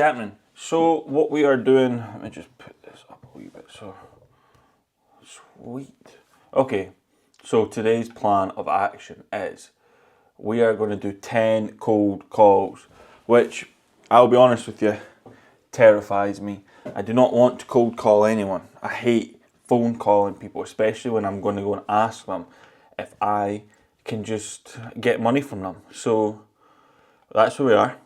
happening? So what we are doing, let me just put this up a wee bit, so sweet. Okay, so today's plan of action is we are going to do 10 cold calls, which I'll be honest with you, terrifies me. I do not want to cold call anyone. I hate phone calling people, especially when I'm going to go and ask them if I can just get money from them. So that's where we are.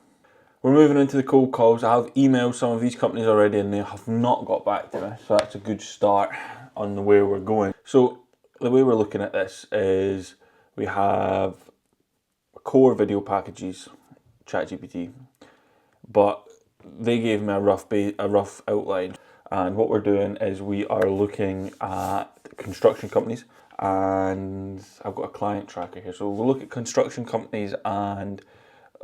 We're moving into the cold calls. I have emailed some of these companies already and they have not got back to me. So that's a good start on the way we're going. So the way we're looking at this is we have core video packages, ChatGPT, but they gave me a rough outline. And what we're doing is we are looking at construction companies, and I've got a client tracker here. So we'll look at construction companies and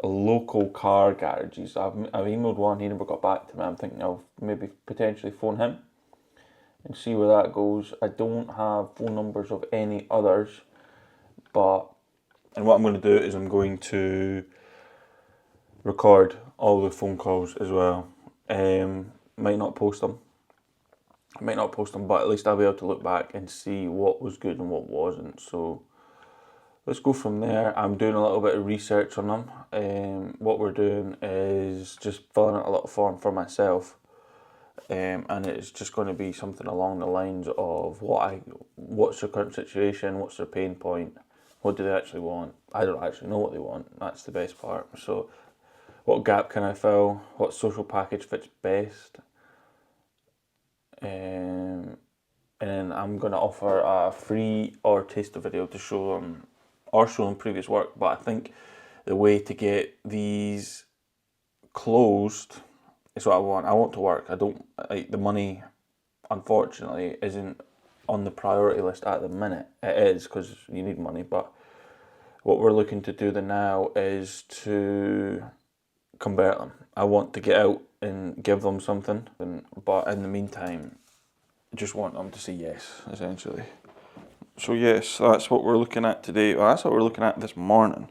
local car garages. I've emailed one, he never got back to me. I'm thinking I'll maybe potentially phone him and see where that goes. I don't have phone numbers of any others, and what I'm going to do is I'm going to record all the phone calls as well. Might not post them, but at least I'll be able to look back and see what was good and what wasn't. So let's go from there. I'm doing a little bit of research on them. What we're doing is just filling out a little form for myself, and it's just going to be something along the lines of what's their current situation, what's their pain point, what do they actually want. I don't actually know what they want. That's the best part. So what gap can I fill? What social package fits best? And then I'm going to offer a free or taster video to show them previous work. But I think the way to get these closed is what I want. I want to work. I don't like the money. Unfortunately, isn't on the priority list at the minute. It is because you need money, but what we're looking to do now is to convert them. I want to get out and give them something, but in the meantime, I just want them to say yes, essentially. So yes, that's what we're looking at today. Well, that's what we're looking at this morning.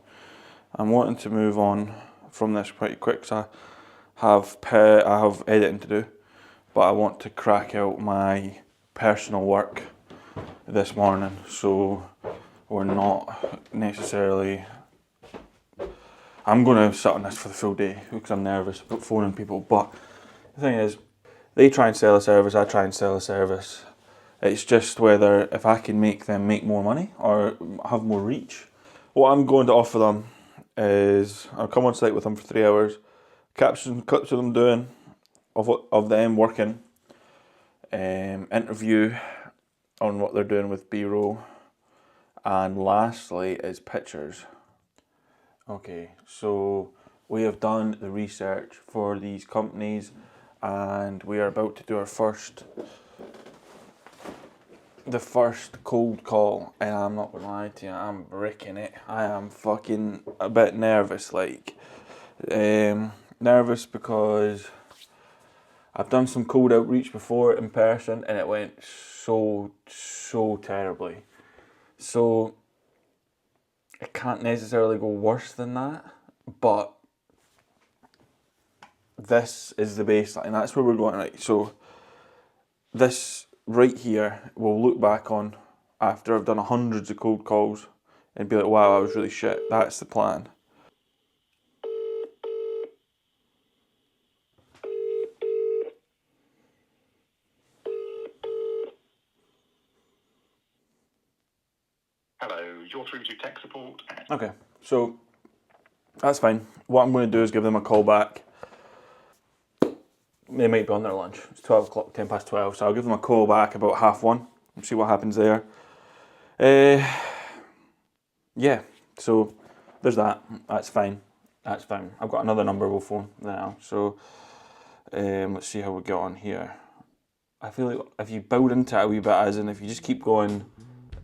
I'm wanting to move on from this pretty quick because I have editing to do, but I want to crack out my personal work this morning, so we're not necessarily. I'm going to sit on this for the full day because I'm nervous about phoning people. But the thing is, they try and sell a service, I try and sell a service. It's just whether if I can make them make more money or have more reach. What I'm going to offer them is I'll come on site with them for 3 hours, capture some clips of them doing, of them working, interview on what they're doing with B-roll, and lastly is pictures. Okay, so we have done the research for these companies and we are about to do the first cold call, and I'm not gonna lie to you, I'm bricking it. I am fucking a bit nervous, nervous because I've done some cold outreach before in person and it went so terribly. So it can't necessarily go worse than that, but this is the baseline. That's where we're going, right? So this right here, we'll look back on after I've done hundreds of cold calls and be like, wow, I was really shit. That's the plan. Hello, you're through to tech support. Okay, so that's fine. What I'm going to do is give them a call back. They might be on their lunch. It's 12 o'clock, 10 past 12, so I'll give them a call back about 1:30 and see what happens there. Yeah, so there's that. That's fine. I've got another number we'll phone now, so let's see how we get on here. I feel like if you build into it a wee bit, as in if you just keep going,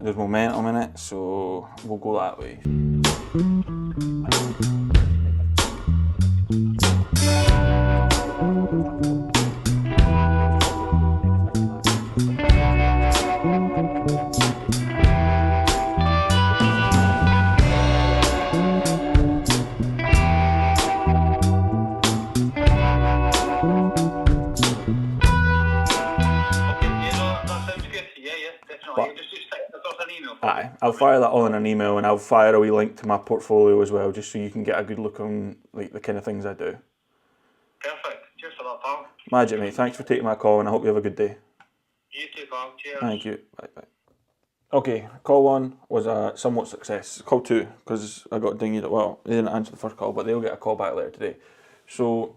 there's momentum in it, so we'll go that way. an email? Aye, I'll fire that all in an email, and I'll fire a wee link to my portfolio as well, just so you can get a good look on like the kind of things I do. Perfect. Cheers for that, pal. Magic, mate. Thanks for taking my call, and I hope you have a good day. You too, pal. Cheers. Thank you. Bye bye. Okay, call 1 was a somewhat success. Call 2, because I got dinged. Well, they didn't answer the first call, but they'll get a call back later today. So,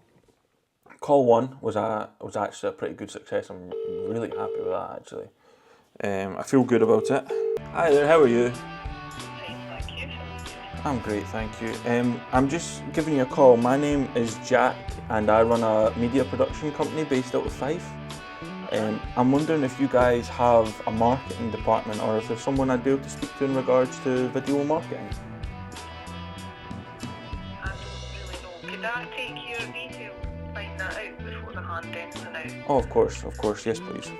call 1 was actually a pretty good success. I'm really happy with that, actually. I feel good about it. Hi there, how are you? Thank you. I'm great, thank you. I'm just giving you a call. My name is Jack, and I run a media production company based out of Fife. I'm wondering if you guys have a marketing department, or if there's someone I'd be able to speak to in regards to video marketing. I don't really know. Could I take your details, find that out before the hand anything out? Oh, of course, yes please.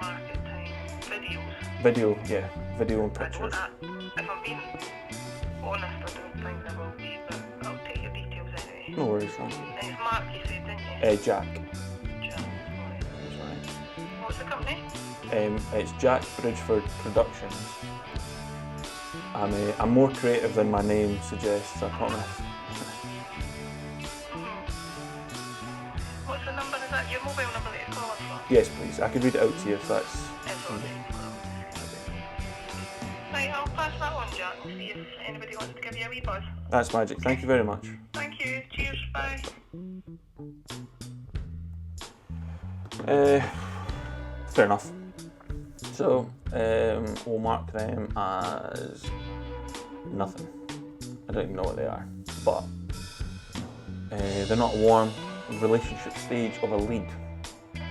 Marketing, videos. Video, yeah, video and I don't, pictures. if I'm being honest, I don't think there will be, but I'll take your details anyway. No worries, thank you. It's Mark, you said, didn't you? Jack. Jack, sorry. That's right. What's the company? It's Jack Bridgeford Productions. I'm more creative than my name suggests, I promise. What's the number? Is that your mobile number that you're calling from? Yes, please. I could read it out to you if that's... It's alright. Right, I'll pass that on, Jack, and see if anybody wants to give you a wee buzz. That's magic. Thank you very much. Thank you. Cheers. Bye. Fair enough. So, we'll mark them as nothing. I don't even know what they are, but they're not a warm relationship stage of a lead.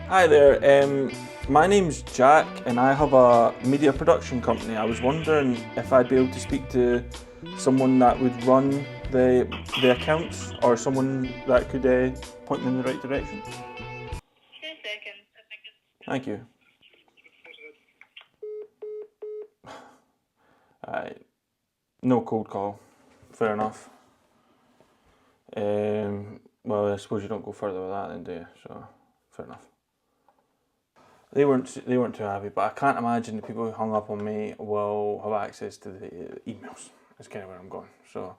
Hi there, my name's Jack, and I have a media production company. I was wondering if I'd be able to speak to someone that would run the accounts, or someone that could point me in the right direction. 2 seconds. Thank you. No cold call. Fair enough. Well, I suppose you don't go further with that then, do you? So, fair enough. They weren't too happy, but I can't imagine the people who hung up on me will have access to the emails. That's kind of where I'm going. So,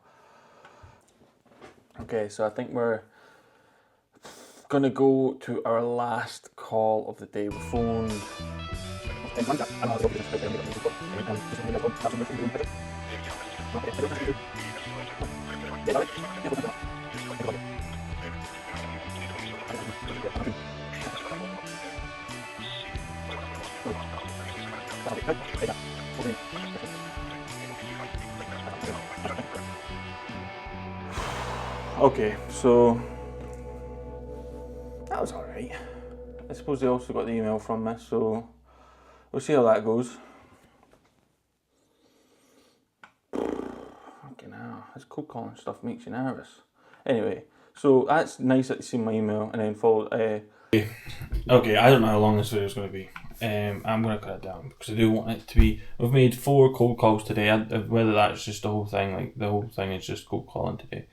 okay, so I think we're gonna go to our last call of the day. We phoned. Okay, so that was alright. I suppose they also got the email from me, so we'll see how that goes. Fucking hell, this cold calling stuff makes you nervous. Anyway, so that's nice that you see my email and then followed. Okay, I don't know how long this video is going to be. I'm going to cut it down because I do want it to be. We've made 4 cold calls today. Whether that's just the whole thing, like the whole thing is just cold calling today.